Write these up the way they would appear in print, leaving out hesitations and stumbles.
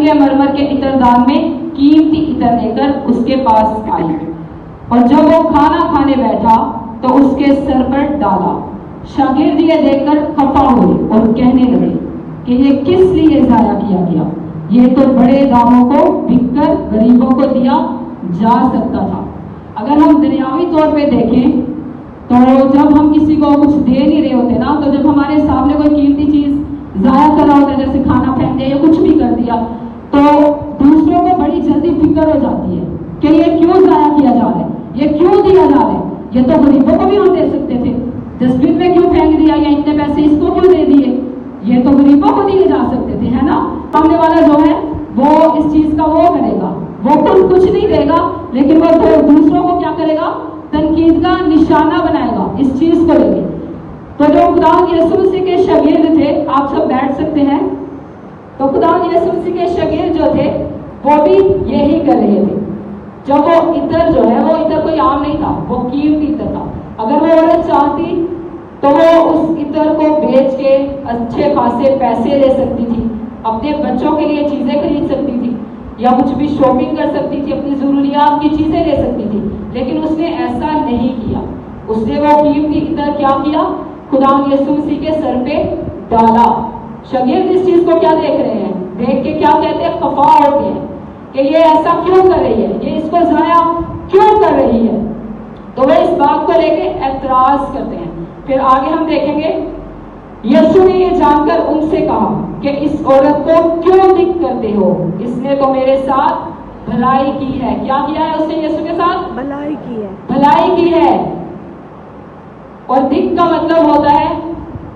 संगे मरमर के इत्रदान में कीमती इत्र लेकर उसके पास आई, और जब वो खाना खाने बैठा तो उसके सर पर डाला। शागिर्द ये देखकर खफा हुए और कहने लगे कि ये किस लिए जाया किया गया, ये तो बड़े दामों को बिककर गरीबों को दिया जा सकता था। अगर हम दुनियावी तौर पे देखें तो जब हम किसी को कुछ दे नहीं रहे होते ना, तो जब हमारे सामने कोई कीमती चीज जाया कर रहा होता है, जैसे खाना फेंक दिया या कुछ भी कर दिया, तो दूसरों को बड़ी जल्दी फिक्र हो जाती है कि ये क्यों जाया किया जा रहा है, ये क्यों दिया जा रहा है, ये तो गरीबों को भी हम दे सकते थे, डस्टबिन में क्यों फेंक दिया, या इतने पैसे इसको क्यों दे दिए, ये तो गरीबों को दिए जा सकते थे, है ना। सामने वाला जो है वो इस चीज का वो करेगा, वो खुद कुछ नहीं देगा, लेकिन वो दूसरों को क्या करेगा, तनकीद का निशाना बनाएगा इस चीज को लेके। तो जो खुदा यीशु मसीह के शागिर्द थे, आप सब बैठ सकते हैं, तो खुदा यीशु मसीह के शागिर्द जो थे वो भी यही कर रहे थे। जब वो इत्र जो है, वो इत्र कोई आम नहीं था, वो कीमती इत्र था। अगर वो औरत चाहती तो वो उस इत्र को बेच के अच्छे खासे पैसे ले सकती थी, अपने बच्चों के लिए चीजें खरीद सकती थी, या कुछ भी शॉपिंग कर सकती थी, अपनी जरूरियात की चीजें ले सकती थी, लेकिन उसने ऐसा नहीं किया। उसने वो कीमती इत्र क्या किया, खुदा यीशु मसीह के सर पे डाला। शागिर्द इस चीज को क्या देख रहे हैं, देख के क्या कहते हैं, खफा होते हैं कि ये ऐसा क्यों कर रही है, ये इसको जाया क्यों कर रही है। तो वे इस बात को लेके एतराज करते हैं। फिर आगे हम देखेंगे, यीशु ने ये जानकर उनसे कहा कि इस औरत को क्यों दिक करते हो, इसने तो मेरे साथ भलाई की है। क्या किया है उसने यीशु के साथ? भलाई की है। भलाई की है। और दिक का मतलब होता है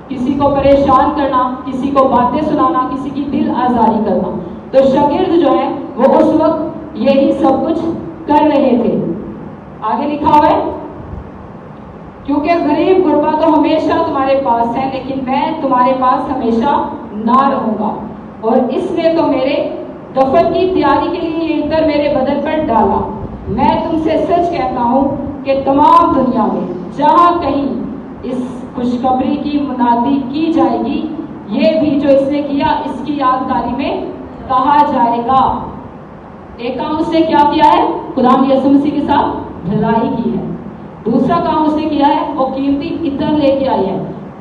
किसी को परेशान करना, किसी को बातें सुनाना, किसी की दिल आजारी करना। तो शागिर्द जो है वो उस वक्त यही सब कुछ कर रहे थे। आगे लिखा हुआ है, क्योंकि गरीब गुरबा तो हमेशा तुम्हारे पास है, लेकिन मैं तुम्हारे पास हमेशा ना रहूंगा। और इसने तो मेरे दफन की तैयारी के लिए ये इत्र मेरे बदन पर डाला। मैं तुमसे सच कहता हूं कि तमाम दुनिया में जहां कहीं इस खुशखबरी की मुनादी की जाएगी, ये भी जो इसने किया इसकी यादगारी में कहा जाएगा। एक काम उसने क्या किया है, खुदा यीशु मसीह के साथ भलाई की है। दूसरा काम उसने किया है, वो कीमती इत्र लेके आई है।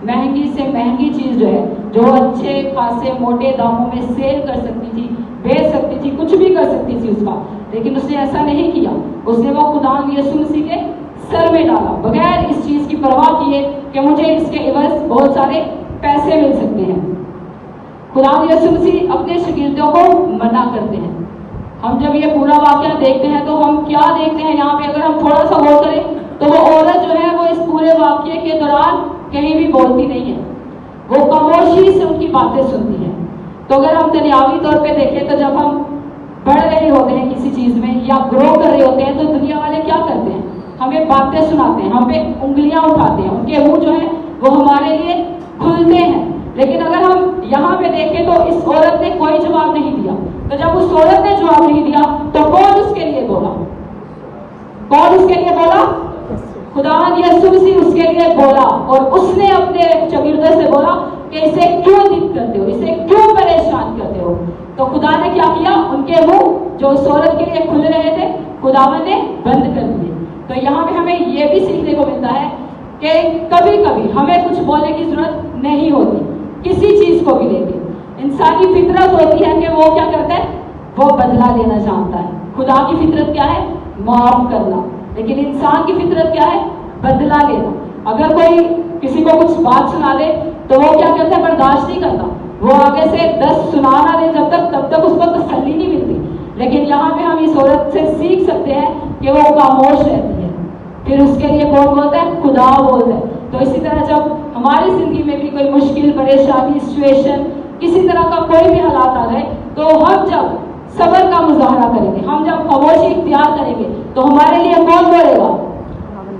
महंगी से महंगी चीज जो है, जो अच्छे खासे मोटे दामों में सेल कर सकती थी, बेच सकती थी, कुछ भी कर सकती थी उसका, लेकिन उसने ऐसा नहीं किया। उसने वो खुदा यीशु मसीह के सर में डाला, बगैर इस चीज की परवाह किए कि मुझे इसके एवज बहुत सारे पैसे मिल सकते हैं। खुदा यीशु मसीह अपने शागिर्दों को मना करते हैं। हम जब ये पूरा वाकया देखते हैं तो हम क्या देखते हैं यहाँ पे, अगर हम थोड़ा सा गौर करें तो वो औरत जो है वो इस पूरे वाकये के दौरान कहीं भी बोलती नहीं है, वो खामोशी से उनकी बातें सुनती है। तो अगर हम दुनियावी तौर पे देखें तो जब हम बढ़ रहे होते हैं किसी चीज में या ग्रो कर रहे होते हैं, तो दुनिया वाले क्या करते हैं, हमें बातें सुनाते हैं, हम पे उंगलियां उठाते हैं, उनके मुंह जो है वो हमारे लिए खुलते हैं। लेकिन अगर हम यहाँ पे देखें तो इस औरत ने कोई जवाब नहीं दिया। तो जब उस औरत ने जवाब नहीं दिया तो कौन उसके लिए बोला, कौन उसके लिए बोला, खुदा यीशु मसीह उसके लिए बोला। और उसने अपने शागिर्दों से बोला कि इसे क्यों दिक करते हो, इसे क्यों परेशान करते हो। तो खुदा ने क्या किया, उनके मुंह जो उस औरत के लिए खुल रहे थे खुदावन ने बंद कर दिए। तो यहाँ पे हमें ये भी सीखने को मिलता है कि कभी कभी हमें कुछ बोलने की जरूरत नहीं होती, किसी चीज को भी लेके। इंसानी फितरत होती है कि वो क्या करता है, वो बदला लेना चाहता है। खुदा की फितरत क्या है, माफ करना, लेकिन इंसान की फितरत क्या है, बदला लेना। अगर कोई किसी को कुछ बात सुना दे तो वो क्या करता है, बर्दाश्त नहीं करता, वो आगे से 10 सुना ना दे तब तक उसको तसल्ली नहीं मिलती। लेकिन यहाँ पे हम इस औरत से सीख सकते हैं कि वो खामोश रहती है, फिर उसके लिए कौन बोलता है, खुदा बोलता है। तो इसी तरह जब हमारी जिंदगी में भी कोई मुश्किल, परेशानी, सिचुएशन, किसी तरह का कोई भी हालात आ जाए, तो हम जब सब्र का मुजाहरा करेंगे, हम जब खामोशी इख्तियार करेंगे, तो हमारे लिए कौन बोलेगा,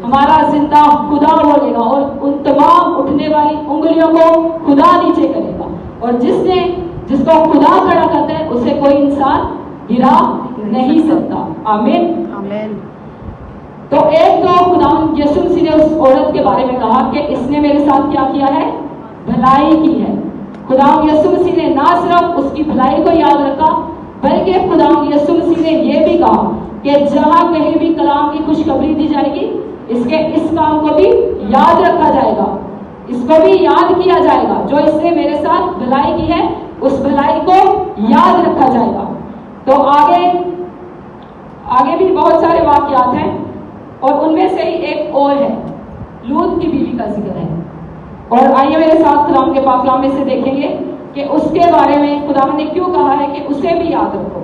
हमारा जिंदा खुदा बोलेगा। और उन तमाम उठने वाली उंगलियों को खुदा नीचे करेगा, और जिसको खुदा खड़ा करता है उसे कोई इंसान गिरा नहीं सकता। आमीन, आमीन। तो एक तो खुदा यीशु मसीह ने उस औरत के बारे में कहा कि इसने मेरे साथ क्या किया है, भलाई की है। खुदा यीशु मसीह ने ना सिर्फ उसकी भलाई को याद रखा, بلکہ خدا یسوع مسیح نے یہ بھی کہا کہ جہاں کہیں بھی کلام کی خوشخبری دی جائے گی اس کام کو بھی یاد رکھا جائے گا، اس کو بھی یاد کیا جائے گا، جو اس نے میرے ساتھ بھلائی کی ہے اس بھلائی کو یاد رکھا جائے گا۔ تو آگے بھی بہت سارے واقعات ہیں اور ان میں سے ہی ایک اور ہے، لوط کی بیوی کا ذکر ہے، اور آئیے میرے ساتھ کلام کے پاک کلام میں سے دیکھیں گے کہ اس کے بارے میں خدا نے کیوں کہا ہے کہ اسے بھی یاد رکھو۔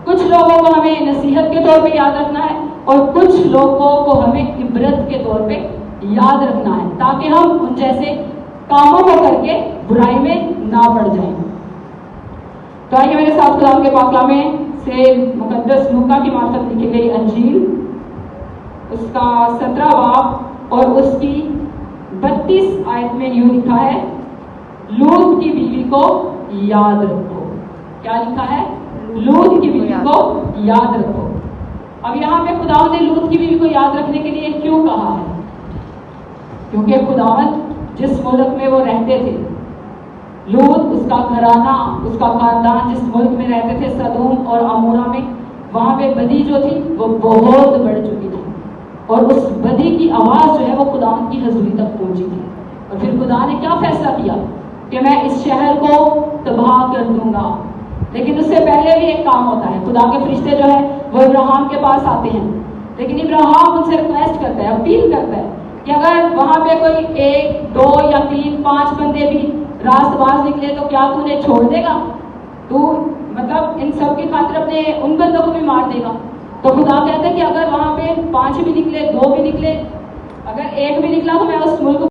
کچھ لوگوں کو ہمیں نصیحت کے طور پہ یاد رکھنا ہے اور کچھ لوگوں کو ہمیں عبرت کے طور پہ یاد رکھنا ہے، تاکہ ہم ان جیسے کاموں کو کر کے برائی میں نہ پڑ جائیں۔ تو آئیے میرے ساتھ کلام کے پاک کلام میں سے مقدس لوکا کی معرفت لکھی گئی انجیل، اس کا 17 باب اور اس کی 32 آیت میں یوں لکھا ہے، لوط کی بیوی کو یاد رکھو۔ کیا لکھا ہے؟ لوط کی بیوی کو یاد رکھو۔ اب یہاں پہ خداوند نے لوط کی بیوی کو یاد رکھنے کے لیے کیوں کہا ہے؟ کیونکہ خداوند جس ملک میں وہ رہتے تھے، لوط اس کا گھرانہ، اس کا خاندان جس ملک میں رہتے تھے سدوم اور عمورہ میں، وہاں پہ بدی جو تھی وہ بہت بڑھ چکی تھی، اور اس بدی کی آواز جو ہے وہ خداوند کی حضوری تک پہنچی تھی۔ اور پھر خدا نے کیا فیصلہ کیا کہ میں اس شہر کو تباہ کر دوں گا۔ لیکن اس سے پہلے بھی ایک کام ہوتا ہے، خدا کے فرشتے جو ہے وہ ابراہیم کے پاس آتے ہیں، لیکن ابراہیم ان سے ریکویسٹ کرتا ہے، اپیل کرتا ہے کہ اگر وہاں پہ کوئی 1 2 یا 3 5 بندے بھی راست باز نکلے تو کیا تو انہیں چھوڑ دے گا؟ تو مطلب ان سب کی خاطر اپنے ان بندوں کو بھی مار دے گا؟ تو خدا کہتا ہے کہ اگر وہاں پہ 5 بھی نکلے، 2 بھی نکلے، اگر 1 بھی نکلا تو میں اس ملک